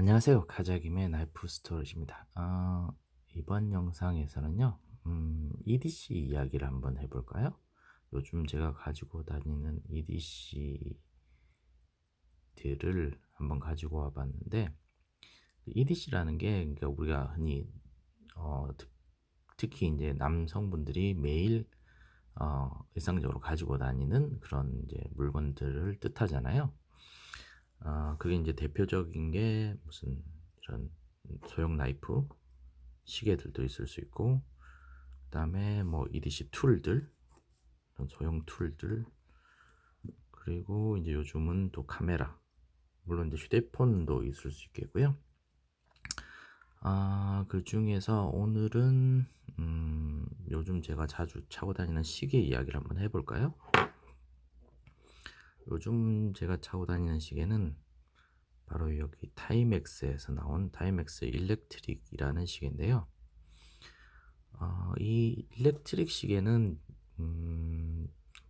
안녕하세요. 가자김의 나이프 스토리입니다. 이번 영상에서는요, EDC 이야기를 한번 해볼까요? 요즘 제가 가지고 다니는 EDC들을 한번 가지고 와봤는데, EDC라는 게, 그러니까 우리가 흔히, 특히 이제 남성분들이 매일, 일상적으로 가지고 다니는 그런 이제 물건들을 뜻하잖아요. 그게 이제 대표적인 게 무슨 이런 소형 나이프, 시계들도 있을 수 있고, 그다음에 뭐 EDC 툴들, 이런 소형 툴들, 그리고 이제 요즘은 또 카메라, 물론 이제 휴대폰도 있을 수 있겠고요. 그 중에서 오늘은 요즘 제가 자주 차고 다니는 시계 이야기를 한번 해볼까요? 요즘 제가 차고 다니는 시계는 바로 여기 타이맥스에서 나온 타이맥스 일렉트릭이라는 시계인데요. 이 일렉트릭 시계는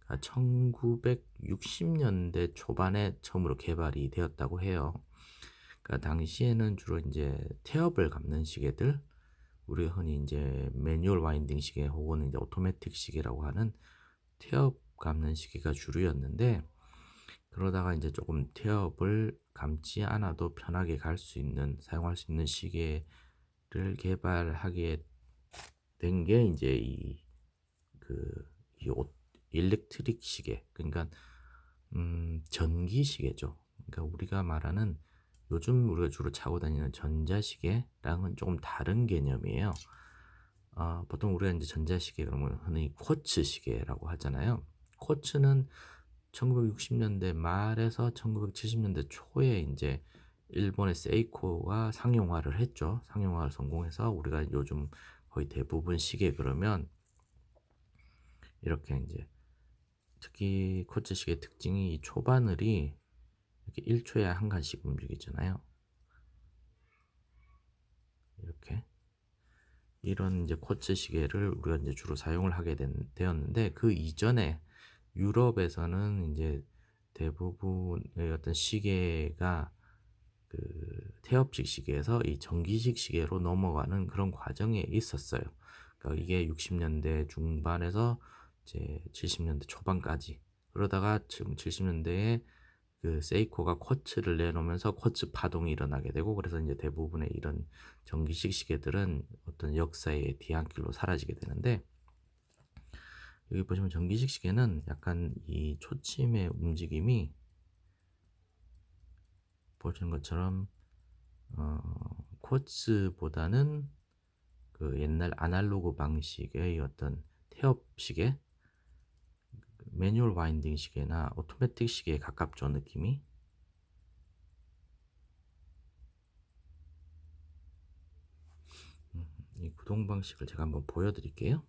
1960년대 초반에 처음으로 개발이 되었다고 해요. 그러니까 당시에는 주로 이제 태엽을 감는 시계들, 우리 흔히 이제 매뉴얼 와인딩 시계 혹은 이제 오토매틱 시계라고 하는 태엽 감는 시계가 주류였는데, 그러다가 이제 조금 태엽을 감지 않아도 편하게 갈 수 있는, 사용할 수 있는 시계를 개발하게 된 게 이제 그, 이 일렉트릭 시계, 그러니까 전기 시계죠. 그러니까 우리가 말하는 요즘 우리가 주로 차고 다니는 전자시계랑은 조금 다른 개념이에요. 보통 우리가 이제 전자시계 그러면 흔히 쿼츠 시계라고 하잖아요. 쿼츠는 1960년대 말에서 1970년대 초에 이제 일본의 세이코가 상용화를 했죠. 상용화를 성공해서 우리가 요즘 거의 대부분 시계 그러면 이렇게 이제, 특히 쿼츠 시계 특징이 이 초바늘이 이렇게 1초에 한 칸씩 움직이잖아요. 이렇게 이런 이제 쿼츠 시계를 우리가 이제 주로 사용을 하게 되었는데, 그 이전에 유럽에서는 이제 대부분의 어떤 시계가 그 태엽식 시계에서 이 전기식 시계로 넘어가는 그런 과정에 있었어요. 그러니까 이게 60년대 중반에서 이제 70년대 초반까지, 그러다가 지금 70년대에 그 세이코가 쿼츠를 내놓으면서 쿼츠 파동이 일어나게 되고, 그래서 이제 대부분의 이런 전기식 시계들은 어떤 역사의 뒤안길로 사라지게 되는데, 여기 보시면 전기식 시계는 약간 이 초침의 움직임이 보시는 것처럼 쿼츠보다는 그 옛날 아날로그 방식의 어떤 태엽 시계, 매뉴얼 와인딩 시계나 오토매틱 시계에 가깝죠, 느낌이. 이 구동 방식을 제가 한번 보여드릴게요.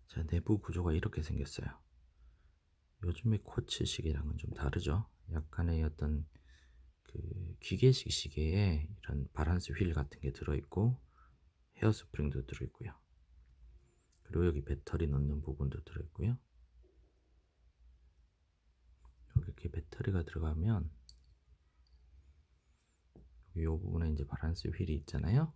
자, 내부 구조가 이렇게 생겼어요. 요즘의 쿼츠식이랑은 좀 다르죠. 약간의 어떤 그 기계식 시계에 이런 바란스 휠 같은 게 들어있고, 헤어스프링도 들어있고요. 그리고 여기 배터리 넣는 부분도 들어있고요. 여기 이렇게 배터리가 들어가면 이 부분에 이제 바란스 휠이 있잖아요.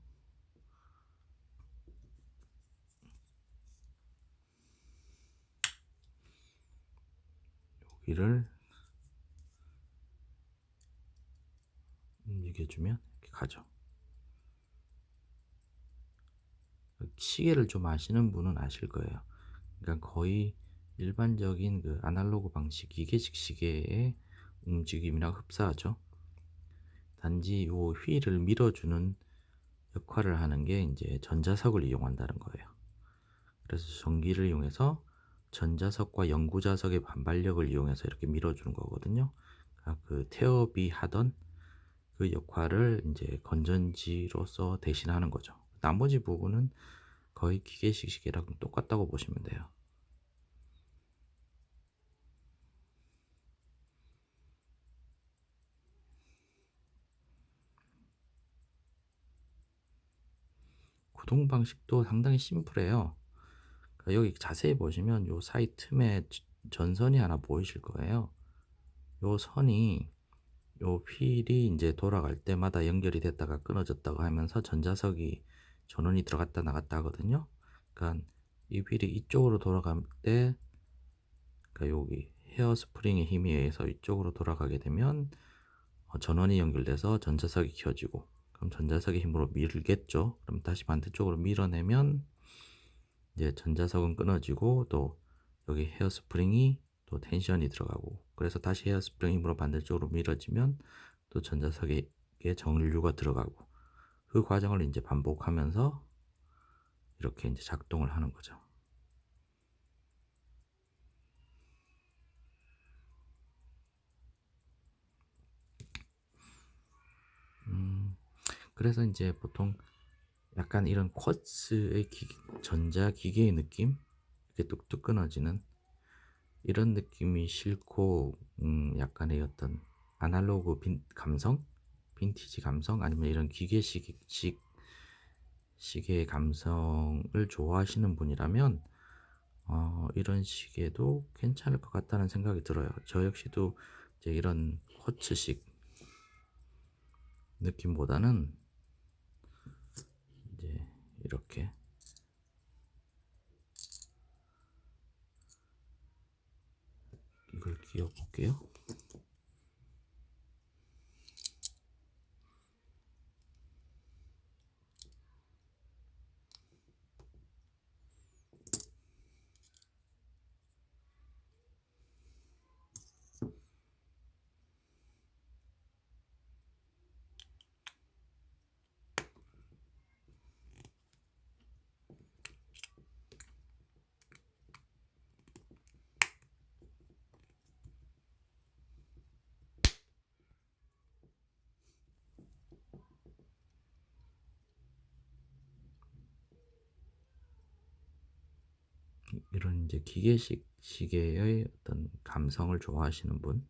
여기를 움직여주면 이렇게 가죠. 시계를 좀 아시는 분은 아실 거예요. 그러니까 거의 일반적인 그 아날로그 방식 기계식 시계의 움직임이랑 흡사하죠. 단지 요 휠을 밀어주는 역할을 하는 게 이제 전자석을 이용한다는 거예요. 그래서 전기를 이용해서 전자석과 영구자석의 반발력을 이용해서 이렇게 밀어주는 거거든요. 그 태엽이 하던 그 역할을 이제 건전지로서 대신하는 거죠. 나머지 부분은 거의 기계식 시계랑 똑같다고 보시면 돼요. 구동 방식도 상당히 심플해요. 그러니까 여기 자세히 보시면 요 사이 틈에 전선이 하나 보이실 거예요. 요 선이 요 휠이 이제 돌아갈 때마다 연결이 됐다가 끊어졌다가 하면서 전자석이 전원이 들어갔다 나갔다 하거든요. 그러니까 이 휠이 이쪽으로 돌아갈 때, 그러니까 여기 헤어 스프링의 힘에 의해서 이쪽으로 돌아가게 되면 전원이 연결돼서 전자석이 켜지고, 그럼 전자석의 힘으로 밀겠죠. 그럼 다시 반대쪽으로 밀어내면 이제 전자석은 끊어지고, 또 여기 헤어 스프링이 또 텐션이 들어가고, 그래서 다시 헤어 스프링 힘으로 반대쪽으로 밀어지면 또 전자석에 전류가 들어가고, 그 과정을 이제 반복하면서 이렇게 이제 작동을 하는 거죠. 그래서 이제 보통 약간 이런 쿼츠의 전자 기계의 느낌, 이렇게 뚝뚝 끊어지는 이런 느낌이 싫고, 약간의 어떤 아날로그 감성, 빈티지 감성, 아니면 이런 기계식 시계의 감성을 좋아하시는 분이라면 이런 시계도 괜찮을 것 같다는 생각이 들어요. 저 역시도 이제 이런 쿼츠식 느낌보다는 이제 이렇게 이걸 끼워 볼게요. 이런 이제 기계식 시계의 어떤 감성을 좋아하시는 분,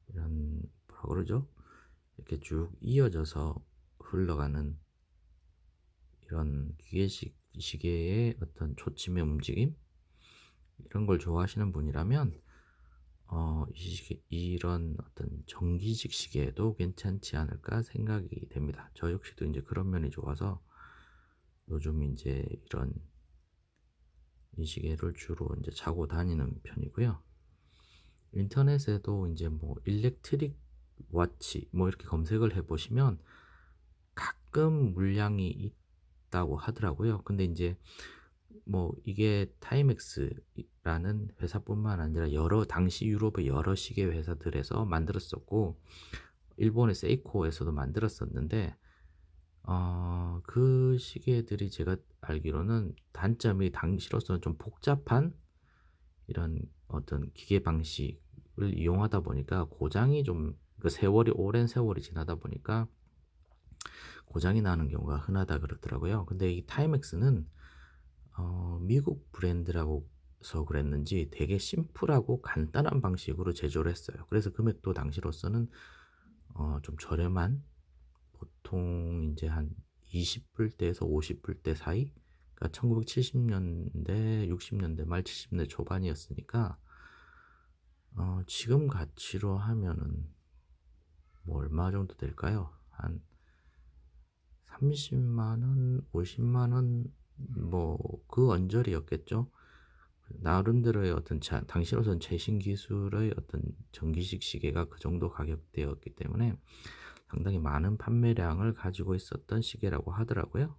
이런 뭐라 그러죠? 이렇게 쭉 이어져서 흘러가는 이런 기계식 시계의 어떤 초침의 움직임, 이런 걸 좋아하시는 분이라면 이런 어떤 전기식 시계도 괜찮지 않을까 생각이 됩니다. 저 역시도 이제 그런 면이 좋아서 요즘 이제 이런 이 시계를 주로 이제 차고 다니는 편이고요. 인터넷에도 이제 뭐 일렉트릭 워치 뭐 이렇게 검색을 해보시면 가끔 물량이 있다고 하더라고요. 근데 이제 뭐 이게 타이맥스라는 회사뿐만 아니라 여러 당시 유럽의 여러 시계 회사들에서 만들었었고, 일본의 세이코에서도 만들었었는데 그 시계들이 제가 알기로는 단점이 당시로서는 좀 복잡한 이런 어떤 기계 방식을 이용하다 보니까 고장이 좀, 그 세월이 오랜 세월이 지나다 보니까 고장이 나는 경우가 흔하다 그러더라고요. 근데 이 타이맥스는 미국 브랜드라고서 그랬는지 되게 심플하고 간단한 방식으로 제조를 했어요. 그래서 금액도 당시로서는 좀 저렴한, 보통 이제 한 20불대에서 50불대 사이, 그러니까 1970년대, 60년대 말 70년대 초반이었으니까 지금 가치로 하면은 뭐 얼마 정도 될까요? 한 30만 원, 50만 원, 뭐 그 언저리였겠죠. 나름대로의 어떤 당시로선 최신 기술의 어떤 전기식 시계가 그 정도 가격대였기 때문에 상당히 많은 판매량을 가지고 있었던 시계라고 하더라고요.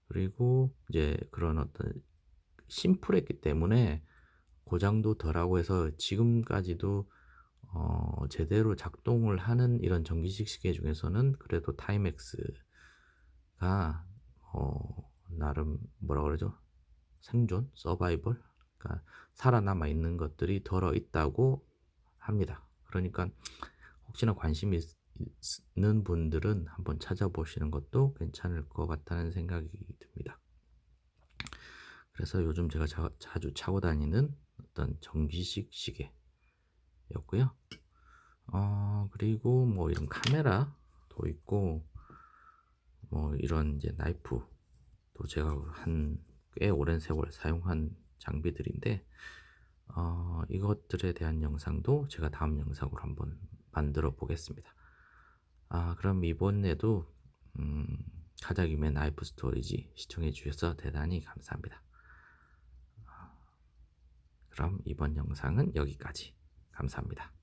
그리고 이제 그런 어떤 심플했기 때문에 고장도 덜하고 해서 지금까지도 제대로 작동을 하는 이런 전기식 시계 중에서는 그래도 타임엑스가 나름 뭐라 그러죠? 생존, 서바이벌, 그러니까 살아남아 있는 것들이 덜어 있다고 합니다. 그러니까 혹시나 관심이 있는 분들은 한번 찾아보시는 것도 괜찮을 것 같다는 생각이 듭니다. 그래서 요즘 제가 자주 차고 다니는 어떤 전기식 시계였고요. 그리고 뭐 이런 카메라도 있고, 뭐 이런 이제 나이프도 제가 한 꽤 오랜 세월 사용한 장비들인데, 이것들에 대한 영상도 제가 다음 영상으로 한번 만들어 보겠습니다. 그럼 이번에도 음, 가자기맨 나이프 스토리지 시청해 주셔서 대단히 감사합니다. 그럼 이번 영상은 여기까지. 감사합니다.